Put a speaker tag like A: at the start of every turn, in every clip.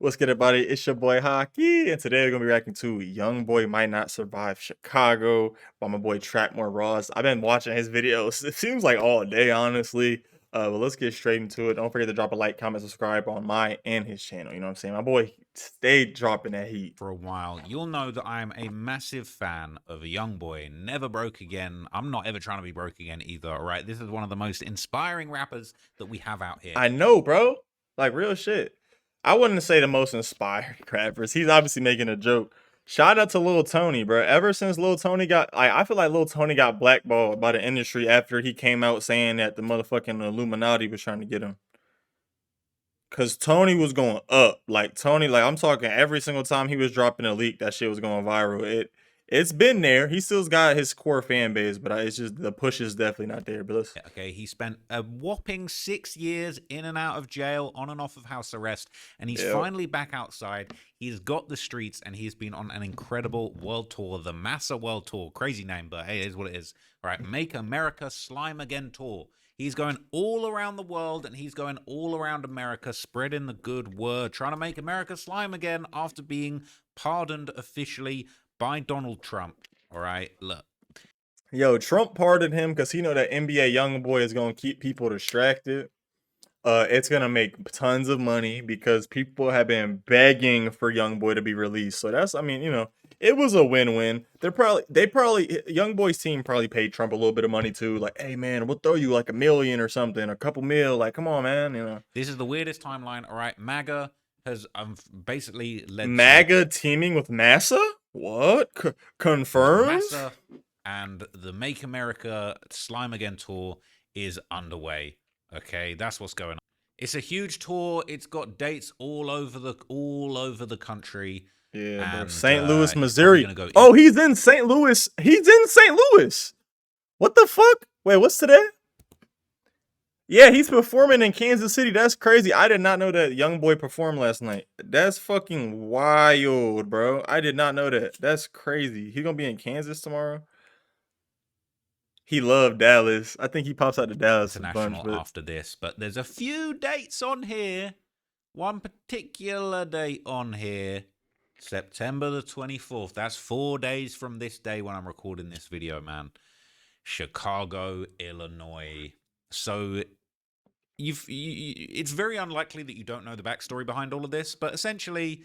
A: What's good, everybody? It's your boy Hockey, and today we're gonna be reacting to YoungBoy Might Not Survive Chicago by my boy Trackmore Ross. I've been watching his videos. It seems like all day, honestly. But let's get straight into it. Don't forget to drop a like, comment, subscribe on my and his channel. You know what I'm saying? My boy stayed dropping that heat.
B: For a while, you'll know that I am a massive fan of a YoungBoy. Never broke again. I'm not ever trying to be broke again either. All right, this is one of the most inspiring rappers that we have out here.
A: I know, bro. Like real shit. I wouldn't say the most inspired rappers. He's obviously making a joke. Shout out to Lil Tony, bro. Ever since Lil Tony got, I feel like Lil Tony got blackballed by the industry after he came out saying that the motherfucking Illuminati was trying to get him. Cause Tony was going up, like Tony, like I'm talking every single time he was dropping a leak, that shit was going viral. It's been there. He still's got his core fan base, but it's just the push is definitely not there. But let's...
B: Okay, he spent a whopping 6 years in and out of jail, on and off of house arrest, and he's finally back outside. He's got the streets, and he's been on an incredible world tour, the Massa World Tour. Crazy name, but hey, it is what it is. All right, Make America Slime Again Tour. He's going all around the world, and he's going all around America, spreading the good word, trying to make America slime again after being pardoned officially by Donald Trump. All right, look.
A: Yo, Trump pardoned him because he know that NBA YoungBoy is going to keep people distracted. It's going to make tons of money because people have been begging for YoungBoy to be released. So that's, I mean, you know, it was a win-win. YoungBoy's team probably paid Trump a little bit of money too. Like, hey man, we'll throw you like $1 million or something, a couple mil. Like, come on, man. You know,
B: this is the weirdest timeline. All right, MAGA has basically led
A: MAGA teaming with Massa. What? Confirmed?
B: Massa and the Make America Slime Again tour is underway. Okay, that's what's going on. It's a huge tour. It's got dates all over the country.
A: Yeah, and, St. Louis, Missouri.
B: Go
A: oh, he's in St. Louis. He's in St. Louis. What the fuck? Wait, what's today? Yeah, he's performing in Kansas City. That's crazy. I did not know that YoungBoy performed last night. That's fucking wild, bro. I did not know that. That's crazy. He's gonna be in Kansas tomorrow. He loved Dallas. I think he pops out to Dallas
B: international after this, but there's a few dates on here. One particular date on here, September the 24th. That's 4 days from this day when I'm recording this video, man. Chicago, Illinois. So it's very unlikely that you don't know the backstory behind all of this, but essentially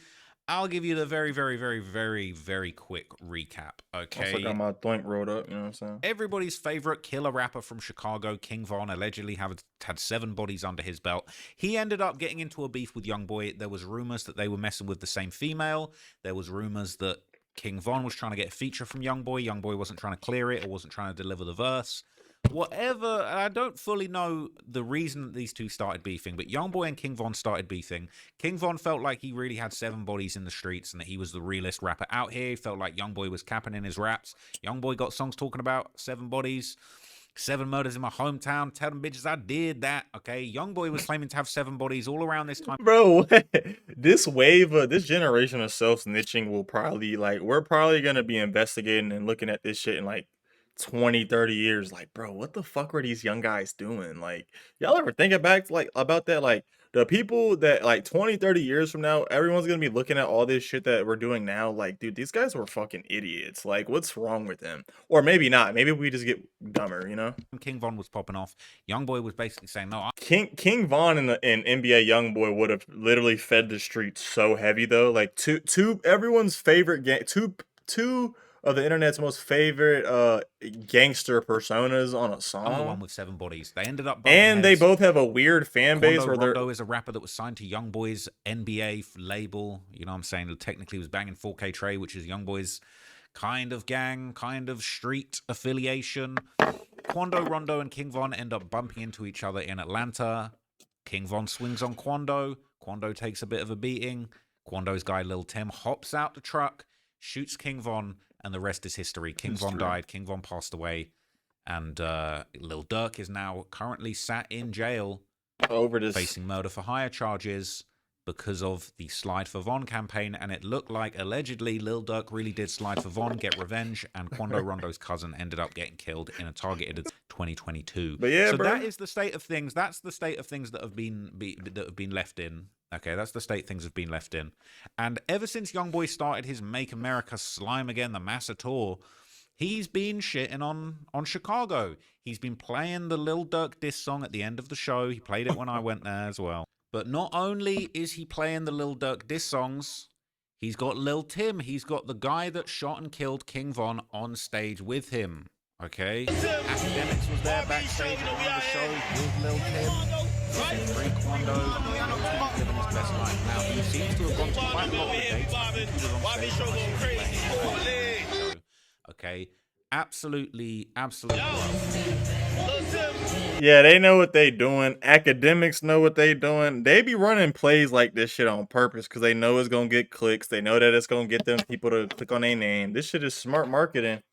B: I'll give you the very, very, very, very, very quick recap, okay?
A: I got my thing rolled up, you know what I'm saying?
B: Everybody's favorite killer rapper from Chicago, King Von, allegedly had 7 bodies under his belt. He ended up getting into a beef with YoungBoy. There was rumors that they were messing with the same female. There was rumors that King Von was trying to get a feature from YoungBoy. YoungBoy wasn't trying to clear it or wasn't trying to deliver the verse. Whatever, I don't fully know the reason that these two started beefing, but YoungBoy and King Von started beefing. King Von felt like he really had 7 bodies in the streets and that he was the realest rapper out here. He felt like YoungBoy was capping in his raps. YoungBoy got songs talking about 7 bodies, 7 murders in my hometown. Tell them bitches I did that, okay? YoungBoy was claiming to have 7 bodies all around this time.
A: Bro, this wave, this generation of self-snitching will probably, like, we're probably going to be investigating and looking at this shit in, like, 20, 30 years. Like, bro, what the fuck were these young guys doing? Like, y'all ever think back, like, about that? Like, the people that, like, 20, 30 years from now, everyone's gonna be looking at all this shit that we're doing now. Like, dude, these guys were fucking idiots. Like, what's wrong with them? Or maybe not. Maybe we just get dumber, you know?
B: King Von was popping off. YoungBoy was basically saying, no.
A: King Von and NBA YoungBoy would have literally fed the streets so heavy, though. Like, everyone's favorite gang, two of the internet's most favorite gangster personas on a song.
B: I'm the one with 7 bodies. They ended up
A: and they both have a weird fan base where
B: Rondo is a rapper that was signed to YoungBoy's NBA label. You know what I'm saying? Technically was banging 4K Trey, which is YoungBoy's kind of gang, kind of street affiliation. Quando, Rondo, and King Von end up bumping into each other in Atlanta. King Von swings on Quando. Quando takes a bit of a beating. Quando's guy, Lil Tim, hops out the truck, shoots King Von, and the rest is history. King Von died. King Von passed away. And Lil Durk is now currently sat in jail
A: over this,
B: facing murder for hire charges. because of the Slide for Von campaign, and it looked like allegedly Lil Durk really did slide for Von, get revenge, and Quando Rondo's cousin ended up getting killed in a targeted 2022.
A: But yeah,
B: So
A: bro.
B: that is the state of things. That's the state of things that have been left in. Okay, that's the state things have been left in. And ever since YoungBoy started his Make America Slime Again the Massa tour, he's been shitting on Chicago. He's been playing the Lil Durk diss song at the end of the show. He played it when I went there as well. But not only is he playing the Lil Durk diss songs, he's got Lil Tim. He's got the guy that shot and killed King Von on stage with him. Okay? Hakireacts was there backstage at one of the shows with Lil Tim. Free Quando. Living his best life. Now, he seems to have gone to quite a lot of the dates. I think he was on stage. Okay? Absolutely.
A: Yeah, they know what they doing. Academics know what they doing. They be running plays like this shit on purpose because they know it's gonna get clicks. They know that it's gonna get them people to click on their name. This shit is smart marketing,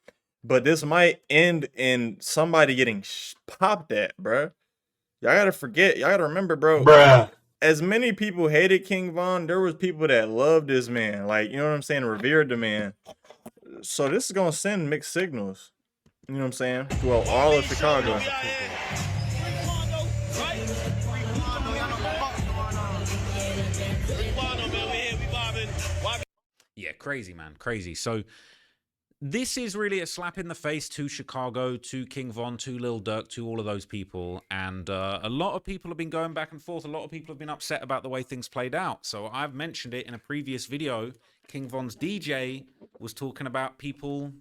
A: but this might end in somebody getting popped at, bro. Y'all gotta remember, bro.
C: Bruh.
A: As many people hated King Von, there was people that loved this man. Like, you know what I'm saying? Revered the man. So this is gonna send mixed signals. You know what I'm saying? Well, all of Chicago.
B: Yeah, crazy, man. Crazy. So this is really a slap in the face to Chicago, to King Von, to Lil Durk, to all of those people. And a lot of people have been going back and forth. A lot of people have been upset about the way things played out. So I've mentioned it in a previous video. King Von's DJ was talking about people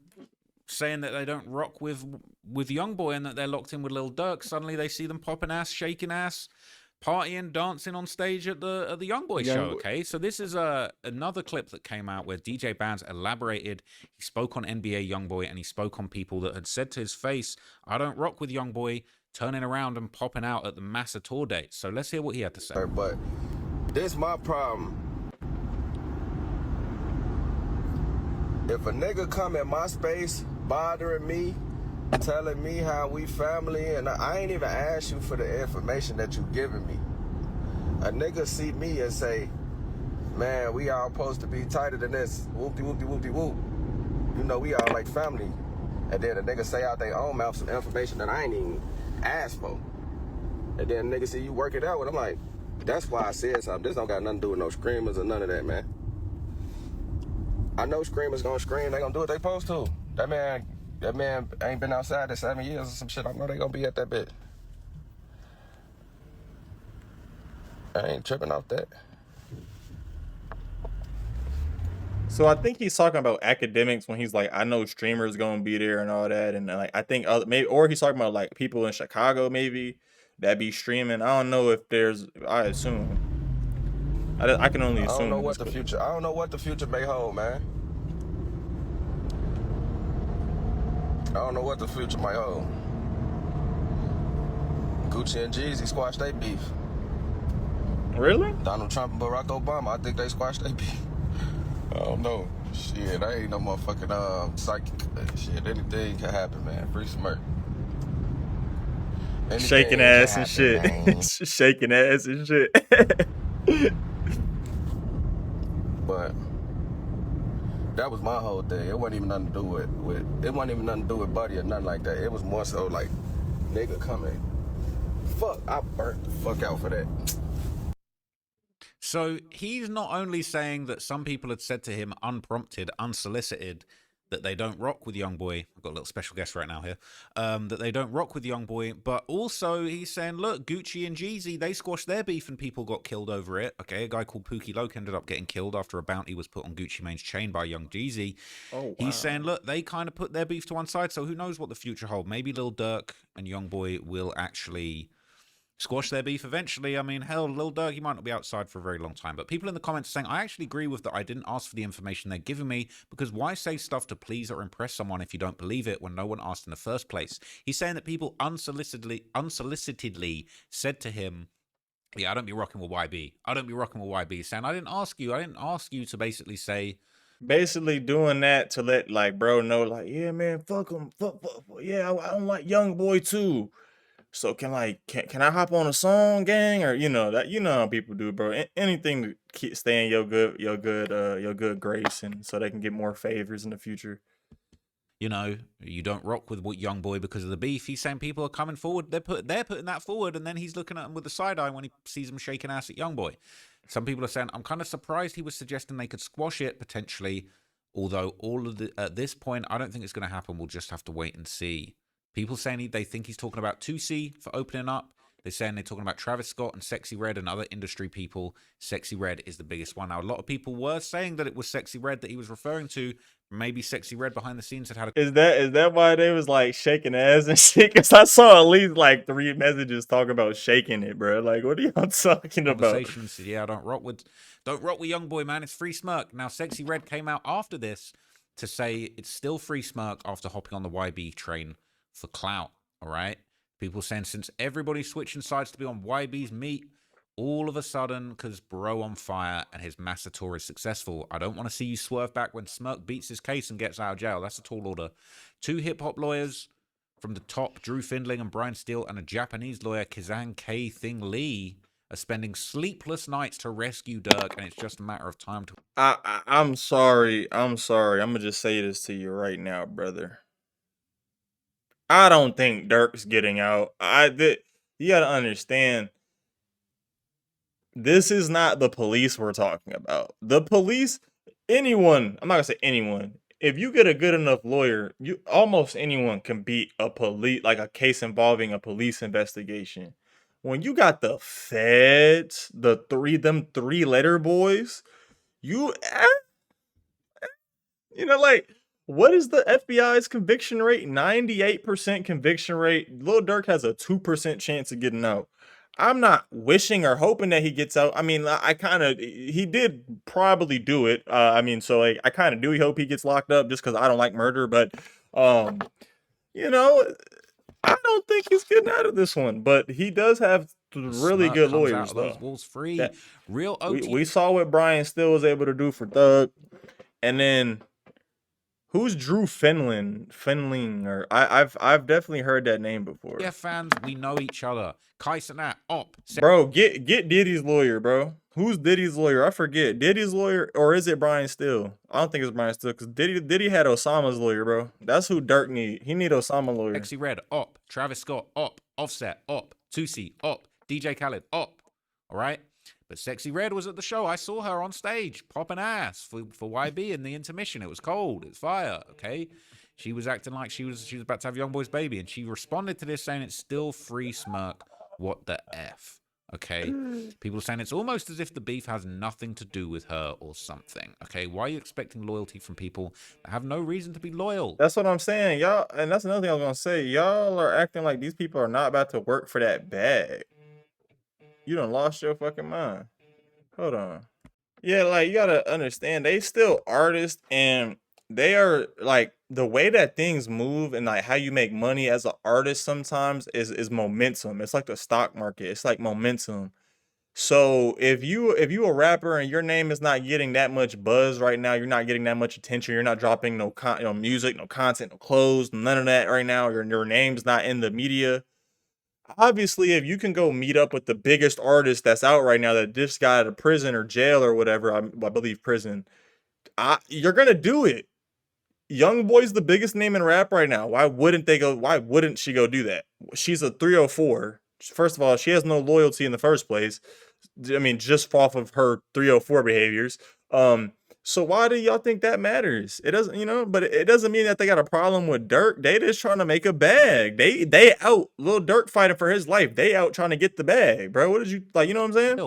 B: saying that they don't rock with YoungBoy and that they're locked in with Lil Durk. Suddenly they see them popping ass, shaking ass, partying, dancing on stage at the YoungBoy show. Okay, so this is another clip that came out where DJ Bands elaborated. He spoke on NBA YoungBoy and he spoke on people that had said to his face, "I don't rock with YoungBoy," turning around and popping out at the Massa tour date. So let's hear what he had to say.
D: But this my problem. If a nigga come in my space bothering me, telling me how we family, and I ain't even asked you for the information that you giving me. A nigga see me and say, man, we all supposed to be tighter than this. Whoop-de-whoop-de-whoop-de-whoop. You know, we all like family. And then a nigga say out their own mouth some information that I ain't even asked for. And then a nigga see you work it out with. I'm like, that's why I said something. This don't got nothing to do with no screamers or none of that, man. I know screamers gonna scream. They gonna do what they supposed to. That man ain't been outside in 7 years or some shit. I know they gonna be at that bit. I ain't tripping off that.
A: So I think he's talking about academics when he's like, I know streamers gonna be there and all that, and like I think maybe, or he's talking about like people in Chicago maybe that be streaming. I don't know if there's. I assume. I can only assume.
D: I don't know what the future. I don't know what the future may hold, man. I don't know what the future might hold. Gucci and Jeezy squashed their beef.
A: Really?
D: Donald Trump and Barack Obama, I think they squashed their beef. I don't know. Shit, I ain't no motherfucking psychic. Shit, anything can happen, man. Free smirk. Anything
A: Shaking ass and
D: happen,
A: shit. Shaking ass and shit.
D: But that was my whole thing. It wasn't even nothing to do with it wasn't even nothing to do with Buddy or nothing like that. It was more so like, nigga coming. Fuck, I burnt the fuck out for that.
B: So he's not only saying that some people had said to him unprompted, unsolicited, that they don't rock with YoungBoy. I've got a little special guest right now here. That they don't rock with YoungBoy, but also he's saying, look, Gucci and Jeezy, they squashed their beef and people got killed over it. Okay, a guy called Pookie Loke ended up getting killed after a bounty was put on Gucci Mane's chain by Young Jeezy.
A: Oh, wow.
B: He's saying, look, they kind of put their beef to one side, so who knows what the future holds. Maybe Lil Durk and YoungBoy will actually squash their beef eventually. I mean, hell, Lil Durk, he might not be outside for a very long time. But people in the comments are saying, I actually agree with that. I didn't ask for the information they're giving me, because why say stuff to please or impress someone if you don't believe it when no one asked in the first place? He's saying that people unsolicitedly said to him, yeah, I don't be rocking with YB. I don't be rocking with YB. He's saying, I didn't ask you. I didn't ask you to basically say...
A: Basically doing that to let like bro know like, yeah, man, fuck him. Fuck. Yeah, I don't like YoungBoy too. So can I hop on a song, gang, or that how people do, bro. Anything to stay in your good grace, and so they can get more favors in the future.
B: You know, you don't rock with what YoungBoy because of the beef. He's saying people are coming forward. They're putting that forward, and then he's looking at them with a side eye when he sees them shaking ass at YoungBoy. Some people are saying, I'm kind of surprised he was suggesting they could squash it potentially. Although at this point, I don't think it's going to happen. We'll just have to wait and see. People saying they think he's talking about 2C for opening up. They're saying they're talking about Travis Scott and Sexy Red and other industry people. Sexy Red is the biggest one. Now, a lot of people were saying that it was Sexy Red that he was referring to. Maybe Sexy Red behind the scenes had a...
A: Is that why they was like shaking ass and shit? Because I saw at least like 3 messages talking about shaking it, bro. Like, what are y'all talking about?
B: Conversations. Yeah, don't rock with YoungBoy, man. It's free smirk. Now, Sexy Red came out after this to say it's still free smirk after hopping on the YB train for clout. All right. People saying since everybody's switching sides to be on YB's meat, all of a sudden, because bro on fire and his Massa tour is successful, I don't want to see you swerve back when Smirk beats his case and gets out of jail. That's a tall order. 2 hip-hop lawyers from the top, Drew Findling and Brian Steele, and a Japanese lawyer, Kizan K. Thing Lee, are spending sleepless nights to rescue Dirk, and it's just a matter of time to...
A: I'm sorry. I'm going to just say this to you right now, brother. I don't think Dirk's getting out. You got to understand, this is not the police we're talking about. The police, anyone, I'm not going to say anyone. If you get a good enough lawyer, almost anyone can beat a case involving a police investigation. When you got the feds, them 3-letter boys, like, what is the FBI's conviction rate? 98% conviction rate. Lil Durk has a 2% chance of getting out. I'm not wishing or hoping that he gets out. I mean, he did probably do it. I kind of do hope he gets locked up just because I don't like murder. But, I don't think he's getting out of this one. But he does have really good lawyers, though.
B: Those walls free. Real OT.
A: We saw what Brian Still was able to do for Thug. And then... who's Drew Findling? Or I've definitely heard that name before.
B: Yeah, fans, we know each other. Kai Cenat, Op.
A: Bro, get Diddy's lawyer, bro. Who's Diddy's lawyer? I forget. Diddy's lawyer, or is it Brian Still? I don't think it's Brian Still, because Diddy had Osama's lawyer, bro. That's who Dirk need. He need Osama lawyer.
B: Sexy Red, Op. Travis Scott, Op. Offset, Op. 2C, Op. DJ Khaled, Op. All right? But Sexy Red was at the show. I saw her on stage popping ass for YB in the intermission. It was cold. It's fire. Okay, she was acting like she was about to have YoungBoy's baby, and she responded to this saying it's still free smirk. What the F? Okay, people are saying it's almost as if the beef has nothing to do with her or something. Okay, why are you expecting loyalty from people that have no reason to be loyal?
A: That's what I'm saying, y'all. And that's another thing I was gonna say. Y'all are acting like these people are not about to work for that bag. You done lost your fucking mind. Hold on. Yeah, like, you gotta understand, they still artists, and they are like, the way that things move and like how you make money as an artist sometimes is momentum. It's like the stock market. It's like momentum. So if you a rapper and your name is not getting that much buzz right now, you're not getting that much attention, you're not dropping no music, no content, no clothes, none of that right now, your name's not in the media. Obviously, if you can go meet up with the biggest artist that's out right now that just got out of prison or jail or whatever, I believe prison, you're gonna do it. YoungBoy's the biggest name in rap right now. Why wouldn't she go do that? She's a 304. First of all, she has no loyalty in the first place. I mean, just off of her 304 behaviors. So why do y'all think that matters? It doesn't, but it doesn't mean that they got a problem with Dirk. They just trying to make a bag. They out, Lil Durk fighting for his life. They out trying to get the bag, bro. What did you like? You know what I'm saying?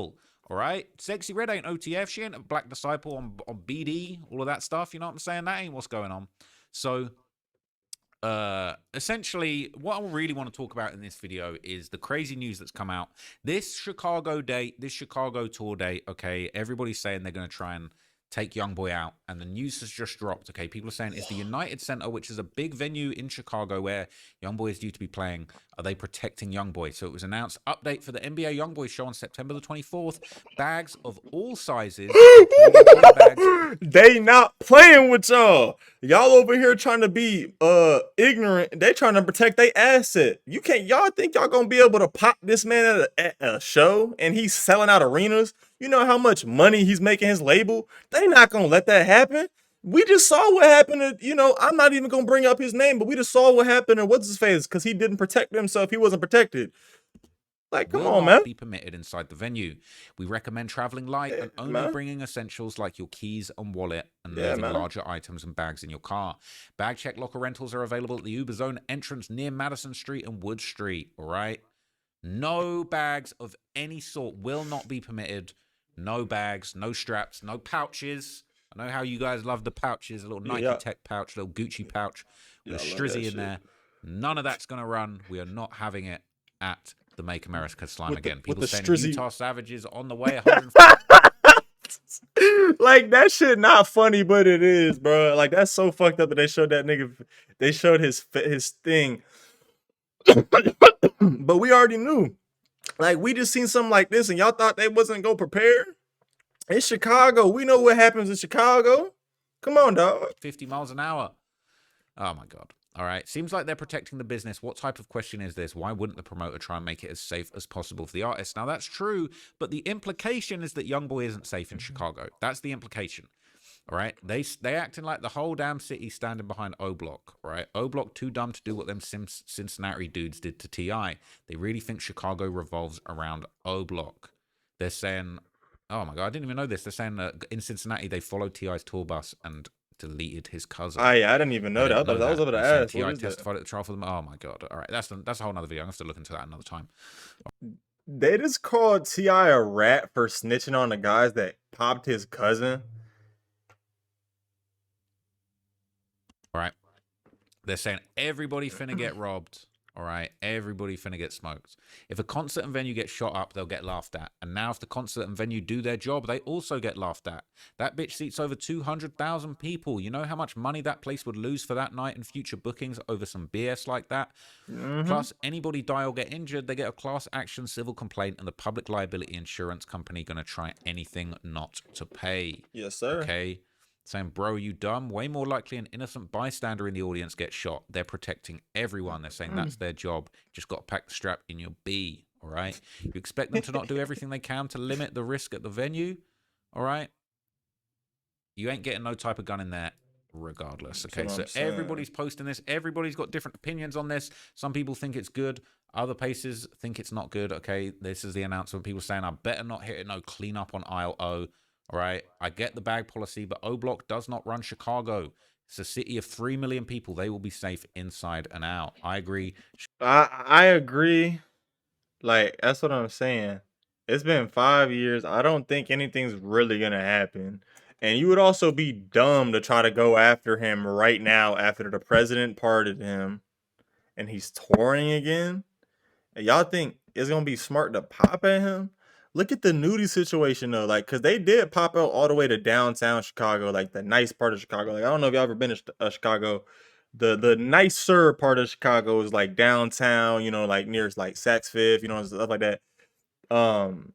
B: All right, Sexy Red ain't OTF. She ain't a Black Disciple on BD. All of that stuff. You know what I'm saying? That ain't what's going on. So, essentially, what I really want to talk about in this video is the crazy news that's come out. This Chicago tour date. Okay, everybody's saying they're going to try and take YoungBoy out, and the news has just dropped. Okay, people are saying it's the United Center, which is a big venue in Chicago where YoungBoy is due to be playing. Are they protecting YoungBoy? So it was announced, update for the NBA YoungBoy show on September the 24th. Bags of all sizes.
A: They not playing with y'all. Y'all over here trying to be ignorant. They trying to protect their asset. You can't. Y'all think y'all gonna be able to pop this man at a show and he's selling out arenas? You know how much money he's making his label? They not gonna let that happen. We just saw what happened to, I'm not even gonna bring up his name, but we just saw what happened to what's his face because he didn't protect himself. He wasn't protected. Like, come
B: will
A: on,
B: not
A: man.
B: be permitted inside the venue. We recommend traveling light and only
A: Man.
B: bringing essentials like your keys and wallet and
A: Yeah,
B: leaving
A: man.
B: larger items and bags in your car. Bag check locker rentals are available at the Uber Zone entrance near Madison Street and Wood Street, all right? No bags of any sort will not be permitted. No bags, no straps, no pouches. I know how you guys love the pouches, a little Nike
A: Yeah.
B: Tech pouch, a little Gucci pouch with a
A: Yeah, I love that
B: strizzy in
A: shit.
B: there. None of that's going to run. We are not having it at the Make America Slime
A: With the-
B: again.
A: with
B: People
A: the
B: saying
A: strizzy-
B: Utah Savages on the way. 150.
A: Like, that shit not funny, but it is, bro. Like, that's so fucked up that they showed that nigga. They showed his thing, but we already knew. Like, we just seen something like this, and y'all thought they wasn't gonna prepare. It's Chicago. We know what happens in Chicago. Come on, dog.
B: 50 miles an hour. Oh my God. All right. Seems like they're protecting the business. What type of question is this? Why wouldn't the promoter try and make it as safe as possible for the artist? Now, that's true, but the implication is that YoungBoy isn't safe in Chicago. That's the implication. All right. They acting like the whole damn city standing behind O Block. Right. O Block too dumb to do what them Cincinnati dudes did to T.I. They really think Chicago revolves around O Block. They're saying, oh my God, I didn't even know this. They're saying that in Cincinnati they followed T.I.'s tour bus and deleted his cousin.
A: I didn't even know that. That was over the ass.
B: T.I. testified at the trial for them. Oh my God. All right. That's a whole nother video. I'm going to have to look into that another time.
A: They just called T.I. a rat for snitching on the guys that popped his cousin.
B: All right. They're saying everybody finna get robbed. All right. Everybody finna get smoked. If a concert and venue gets shot up, they'll get laughed at. And now if the concert and venue do their job, they also get laughed at. That bitch seats over 200,000 people. You know how much money that place would lose for that night and future bookings over some BS like that? Plus, anybody die or get injured, they get a class action civil complaint and the public liability insurance company going to try anything not to pay.
A: Yes, sir.
B: Okay. Saying, bro, you dumb? Way more likely an innocent bystander in the audience gets shot. They're protecting everyone. They're saying that's their job. Just got to pack the strap in your B, all right? You expect them to not do everything they can to limit the risk at the venue, all right? You ain't getting no type of gun in there regardless, okay? So everybody's posting this. Everybody's got different opinions on this. Some people think it's good. Other places think it's not good, okay? This is the announcement. People saying, I better not hit it. No cleanup on aisle O. All right, I get the bag policy, but O Block does not run Chicago. It's a city of 3 million people. They will be safe inside and out. I agree.
A: I agree. Like, that's what I'm saying. It's been 5 years. I don't think anything's really gonna happen. And you would also be dumb to try to go after him right now after the president pardoned him and he's touring again. And y'all think it's gonna be smart to pop at him? Look at the nudie situation though, like, cause they did pop out all the way to downtown Chicago, like the nice part of Chicago. Like, I don't know if y'all ever been to Chicago. The nicer part of Chicago is like downtown, like near like Saks Fifth, stuff like that. And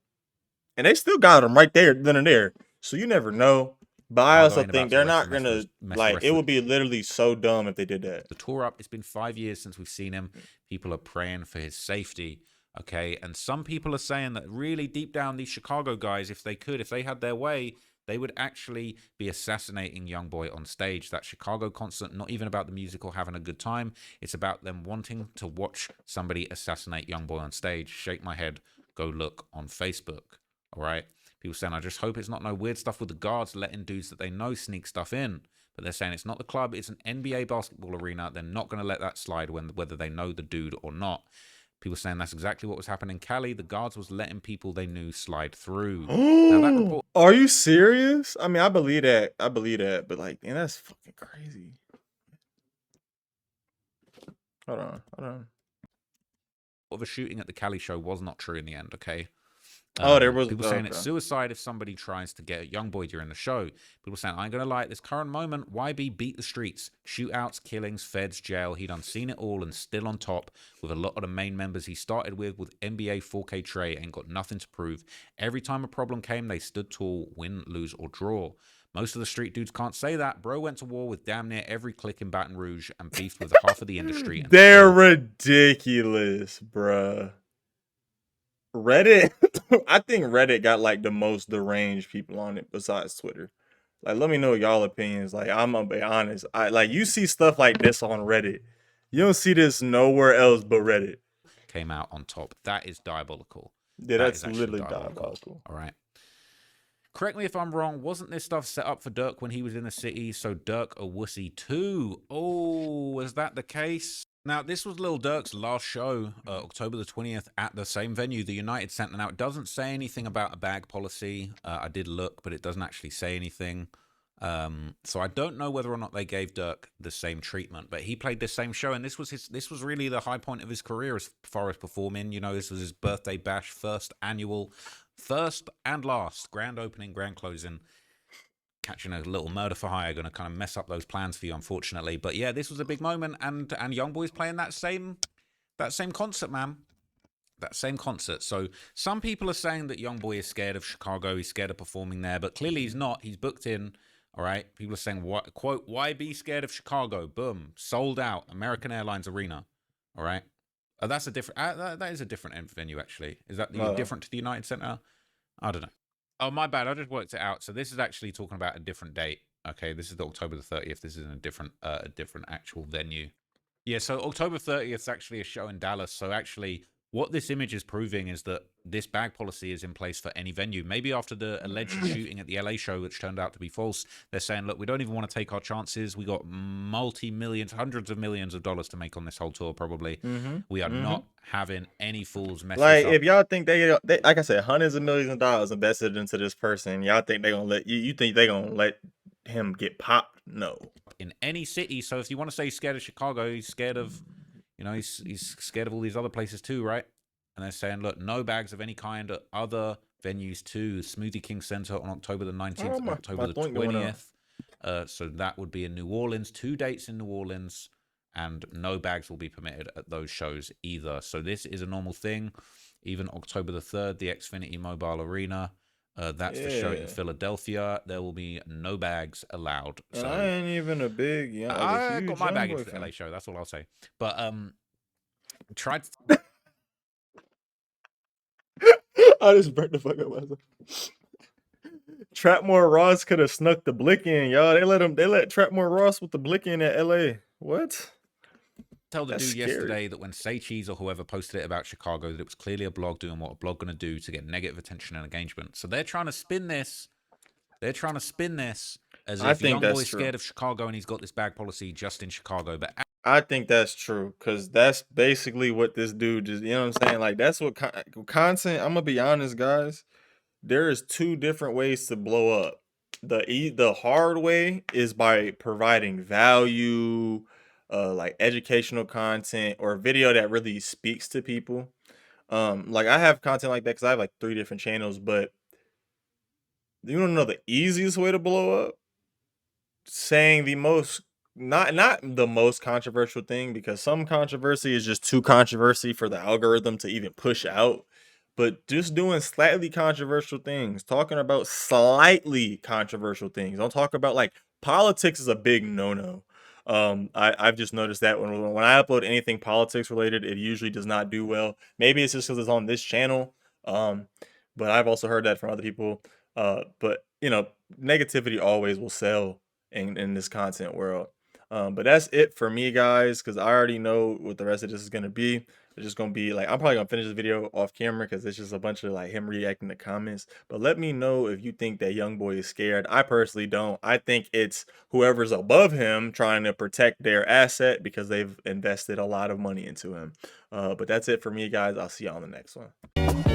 A: they still got them right there, then and there. So you never know. But I also think they're not gonna like. It would be literally so dumb if they did that.
B: The tour up. It's been 5 years since we've seen him. People are praying for his safety. Okay, and some people are saying that really deep down, these Chicago guys, if they had their way, they would actually be assassinating YoungBoy on stage. That Chicago concert, not even about the music or having a good time. It's about them wanting to watch somebody assassinate YoungBoy on stage. Shake my head. Go look on Facebook. All right. People saying, I just hope it's not no weird stuff with the guards letting dudes that they know sneak stuff in. But they're saying it's not the club. It's an NBA basketball arena. They're not going to let that slide whether they know the dude or not. People saying that's exactly what was happening in Cali. The guards was letting people they knew slide through. Now that report.
A: Are you serious? I mean, I believe that. But like, man, that's fucking crazy. Hold on.
B: Of a shooting at the Cali show was not true in the end. Okay.
A: Oh, there was
B: People saying it's
A: okay.
B: suicide if somebody tries to get at YoungBoy during the show. People saying, I ain't gonna lie, at this current moment, YB beat the streets. Shootouts, killings, feds, jail. He done seen it all and still on top with a lot of the main members he started with NBA 4K Trey, ain't got nothing to prove. Every time a problem came, they stood tall, win, lose, or draw. Most of the street dudes can't say that. Bro went to war with damn near every clique in Baton Rouge and beefed with half of the industry. And
A: They're ridiculous, bruh. Reddit, I think Reddit got like the most deranged people on it besides Twitter. Like, let me know y'all opinions. Like, I'm gonna be honest. I like you see stuff like this on Reddit. You don't see this nowhere else but Reddit.
B: came out on top. That is diabolical.
A: Yeah,
B: That
A: that's
B: is actually
A: literally diabolical.
B: All right. Correct me if I'm wrong. Wasn't this stuff set up for Dirk when he was in the city? So Dirk a wussy too. Oh, was that the case? Now, this was Lil Durk's last show, October the 20th, at the same venue, the United Center. Now, it doesn't say anything about a bag policy. I did look, but it doesn't actually say anything. So I don't know whether or not they gave Dirk the same treatment, but he played this same show, and this was really the high point of his career as far as performing. You know, this was his birthday bash, first and last grand opening, grand closing. Catching a little murder for hire, going to kind of mess up those plans for you, unfortunately. But yeah, this was a big moment, and YoungBoy's playing that same concert, man. That same concert. So some people are saying that YoungBoy is scared of Chicago, he's scared of performing there, but clearly he's not. He's booked in. All right. People are saying, what, quote, why be scared of Chicago? Boom. Sold out. American Airlines Arena. All right. That's a different, that is a different venue, actually. Is that different to the United Center? I don't know. Oh, my bad. I just worked it out. So this is actually talking about a different date. Okay. This is the October the 30th. This is in a different actual venue. Yeah. So October 30th is actually a show in Dallas. So actually, what this image is proving is that this bag policy is in place for any venue. Maybe after the alleged shooting at the LA show, which turned out to be false, they're saying, look, we don't even want to take our chances. We got multi-millions, hundreds of millions of dollars to make on this whole tour, probably. We are not having any fools mess
A: Like,
B: us up.
A: if y'all think they, like I said, hundreds of millions of dollars invested into this person, y'all think they're gonna let you think they're gonna let him get popped? No.
B: In any city. So if you want to say he's scared of Chicago, he's scared of, you know, he's scared of all these other places too, right? And they're saying, look, no bags of any kind at other venues too. Smoothie King Center on October the 19th and October the 20th. So that would be in New Orleans. 2 dates in New Orleans. And no bags will be permitted at those shows either. So this is a normal thing. Even October the 3rd, the Xfinity Mobile Arena. That's the show in Philadelphia. There will be no bags allowed. So
A: I ain't even a big,
B: I got my bag at the LA show. That's all I'll say. But tried to
A: I just burnt the fuck up myself. Trapmore Ross could have snuck the blick in, y'all. They let Trapmore Ross with the blick in at LA. What?
B: Tell the dude yesterday that when Say Cheese or whoever posted it about Chicago, that it was clearly a blog doing what a blog gonna do to get negative attention and engagement. So they're trying to spin this. They're trying to spin this as if YoungBoy's scared of Chicago and he's got this bag policy just in Chicago. But
A: I think that's true, because that's basically what this dude just, you know what I'm saying? Like, that's what content, I'm gonna be honest, guys. There is 2 different ways to blow up. The hard way is by providing value, like educational content or video that really speaks to people. Like, I have content like that because I have like 3 different channels, but you don't know the easiest way to blow up? Saying the most, not the most controversial thing, because some controversy is just too controversy for the algorithm to even push out, but just doing slightly controversial things, talking about slightly controversial things. Don't talk about, like, politics is a big no-no. I've just noticed that when I upload anything politics related, it usually does not do well. Maybe it's just because it's on this channel, but I've also heard that from other people. But you know, negativity always will sell in this content world. But that's it for me, guys, because I already know what the rest of this is gonna be. It's just gonna be like, I'm probably gonna finish this video off camera because it's just a bunch of like him reacting to comments. But let me know if you think that YoungBoy is scared. I personally don't. I think it's whoever's above him trying to protect their asset because they've invested a lot of money into him. But that's it for me, guys. I'll see you on the next one.